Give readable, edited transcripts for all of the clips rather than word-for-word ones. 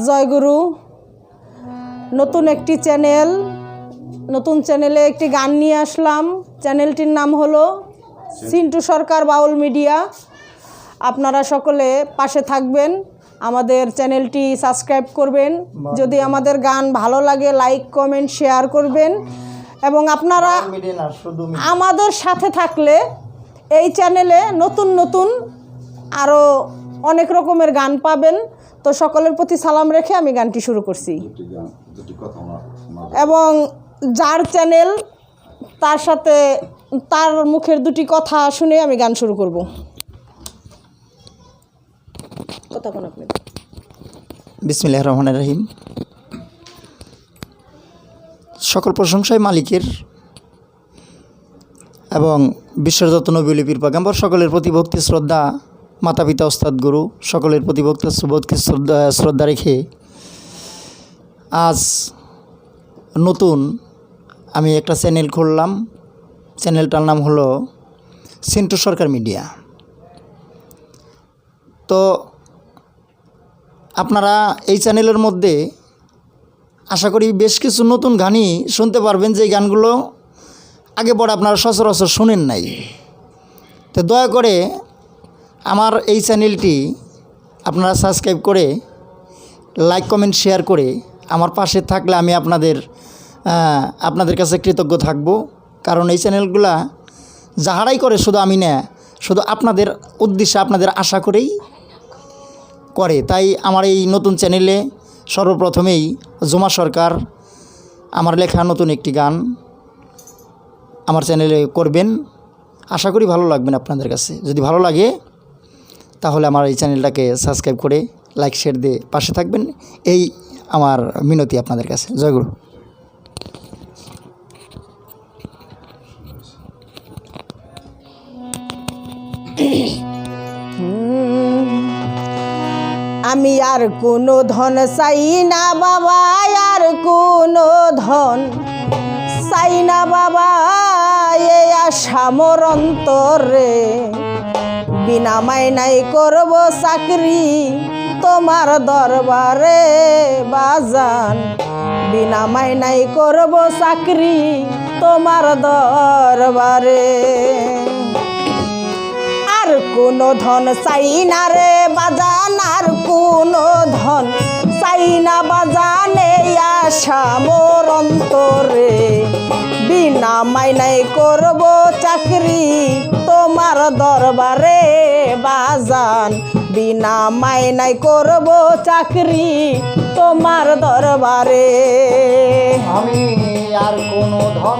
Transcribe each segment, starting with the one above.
জয়গুরু। নতুন একটি চ্যানেল, নতুন চ্যানেলে একটি গান নিয়ে আসলাম। চ্যানেলটির নাম হলো সিন্টু সরকার বাউল মিডিয়া। আপনারা সকলে পাশে থাকবেন, আমাদের চ্যানেলটি সাবস্ক্রাইব করবেন। যদি আমাদের গান ভালো লাগে লাইক কমেন্ট শেয়ার করবেন, এবং আপনারা আমাদের সাথে থাকলে এই চ্যানেলে নতুন নতুন আরও অনেক রকমের গান পাবেন। তো সকলের প্রতি সালাম রেখে আমি গানটি শুরু করছি। এবং যার চ্যানেল তার সাথে তার মুখের দুটি কথা শুনে আমি গান শুরু করব। কথা কোন আপনি? বিসমিল্লাহির রহমানির রহিম। সকল প্রশংসাই মালিকের এবং বিশ্বজাত নবী ওলি পীর পয়গম্বর সকলের প্রতি ভক্তি শ্রদ্ধা, মাতা পিতা ওস্তাদ গুরু সকলের প্রতি ভক্তি শ্রদ্ধা রেখে আজ নতুন আমি একটা চ্যানেল খুললাম। চ্যানেলটার নাম হলো সিন্টু সরকার মিডিয়া। তো আপনারা এই চ্যানেলের মধ্যে আশা করি বেশ কিছু নতুন গানই শুনতে পারবেন, যে গানগুলো আগে পরে আপনারা সচরাচর শুনেন নাই। তো দয়া করে আমার এই চ্যানেলটি আপনারা সাবস্ক্রাইব করে লাইক কমেন্ট শেয়ার করে আমার পাশে থাকলে আমি আপনাদের কাছে কৃতজ্ঞ থাকব। কারণ এই চ্যানেলগুলা যাহারাই করে শুধু আমি না, শুধু আপনাদের উদ্দেশ্যে আপনাদের আশা করেই করে। তাই আমার এই নতুন চ্যানেলে সর্বপ্রথমেই জুমা সরকার আমার লেখা নতুন একটি গান আমার চ্যানেলে করবেন। আশা করি ভালো লাগবেন আপনাদের কাছে। যদি ভালো লাগে তাহলে আমার এই চ্যানেলটাকে সাবস্ক্রাইব করে লাইক শেয়ার দিয়ে পাশে থাকবেন, এই আমার মিনতি আপনাদের কাছে। জয়গুরু। আমি আর কোনো ধন চাই না বাবা, আর কোনো ধন চাই না বাবা, এ আশা মোর অন্তরে। বিনা মাইনাই করব চাকরি তোমার দরবারে বাজান, বিনা মাইনাই করব চাকরি তোমার দরবারে। আর কোনো ধন চাই না রে বাজান, আর কোনো ধন চাই না বাজান, এই আশা মোর অন্তরে। বিনা মাইনাই করব চাকরি তোমার দরবারে বাজান, বিনা মাইনাই করব চাকরি তোমার দরবারে। আমি আর কোনো ধন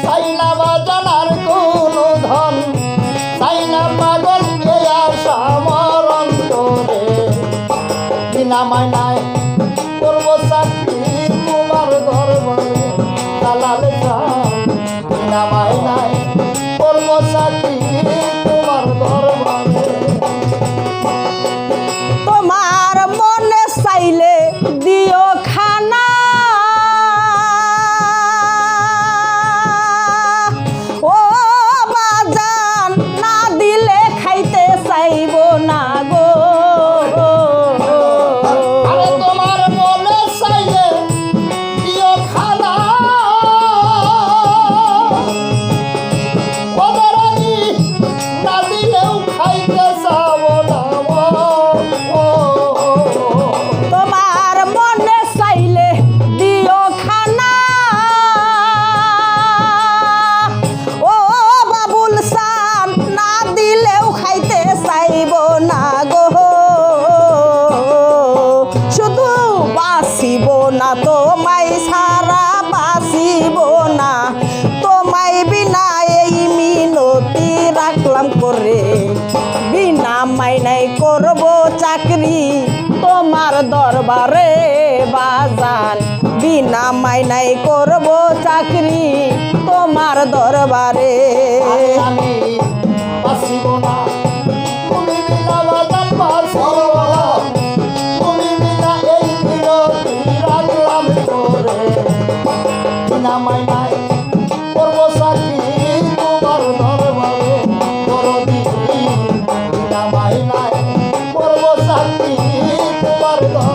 চাই না বাজান, আর কোনো ধন চাই না পাগল, এ আশা আমার অন্তরে। বিনা মাইনায় করব চাকরি তোমার দরবারে দালাল জান, বিনা মাইনায় করব চাকরি তোমার দরবারে। তোমার মনে চাইলে দিও খানা, ও বাজান না দিলে খাইতে চাইব না গো। আরে তোমার মনে চাইলে দিও খানা, ওদের আমি না দিলেও খাইতে চাব না। তোমার মনে চাইলে দিও খানা, ও বাবুল সান না দিলেও খাইতে চাইব না গো। শুধু বাঁচিব না তোমায় ছাড়া, বাঁচিব না তোমায় বিনা, এই মিনতি রাখলাম করে। বিনা মাইনাই করব চাকরি তোমার দরবারে বাজান, বিনা মাইনাই করব চাকরি তোমার দরবারে। আমি বাঁচিব না তুমি বিনা বাজান, বাঁচিব না তুমি বিনা, এই বিরতি রাখলাম করে। বিনা মাইনায় করব চাকরি তোমার দরবারে দরদি, বিনা মাইনায় করব চাকরি তোমার দরবারে।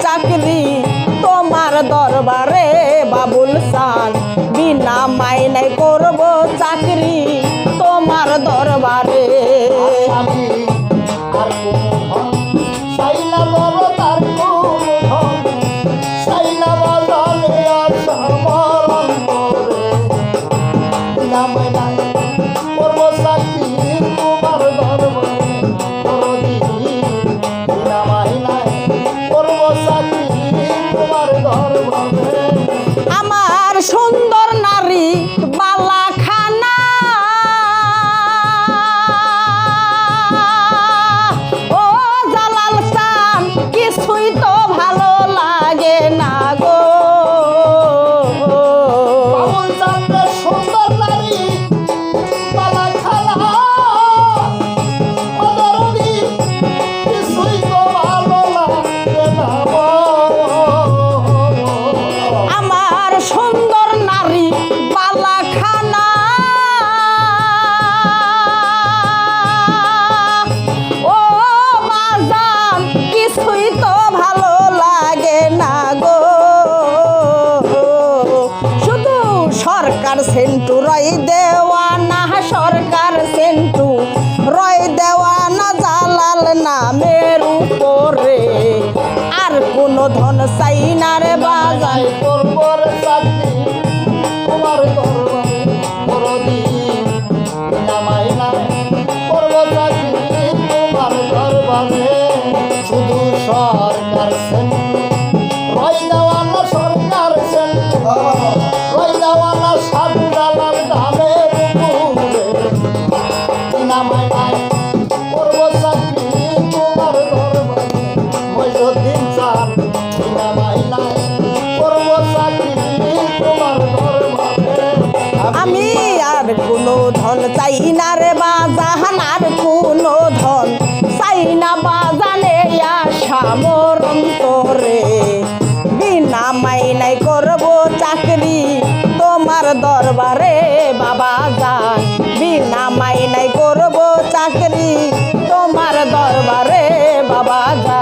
চাকরি তোমার দরবারে বাবুল চান, বিনা মাইনাই করব চাকরি তোমার দরবারে। আমি আর সাইলা বড় তার সাইলা বাজারে আসা মরণ করে নামে নাই করব চাকরি তোমার দরবারে নামাই নাই করব চাকরি তোমার দরবারে। আমার সুন্দর নারী বালাখানা ও জালাল চান কিছুই তো ভালো লাগে না গো। বাবুল চাঁদের সুন্দর নারী বালাখানা মদরদি কিছুই তো ভালো লাগে না গো। আমার সুন্দর নারী বালাখানা ও বাজান কিছুই তো ভালো লাগে না গো। শুধু সরকার সেন্টু রয় দেওয়া না, সরকার সেন্টু রয় দেওয়া না জালাল নামের উপরে, আর কোনো ধন চাই না রে বাজান। করব রে চাকরি তোমার দরবারে মরদি নামাই নাই করব চাকরি তোমার দরবারে। শুধু সরকার সেন্টু রয় দেওয়া না, সরকার সেন্টু রয় দেওয়া না সাধু জালাল ধামের উপরে নামাই নাই করব চাকরি তোমার দরবারে। মইজুদ্দিন চান নামাই নাই করব চাকরি তোমার দরবারে। আমি আর কোনো ধন চাই না রে বাজান, আর কোনো ধন চাই না বাজানে আশা মোর অন্তরে, বিনা মাইনাই করব চাকরি তোমার দরবারে বাবা যান, বিনা মাইনাই করব চাকরি তোমার দরবারে বাবা যান।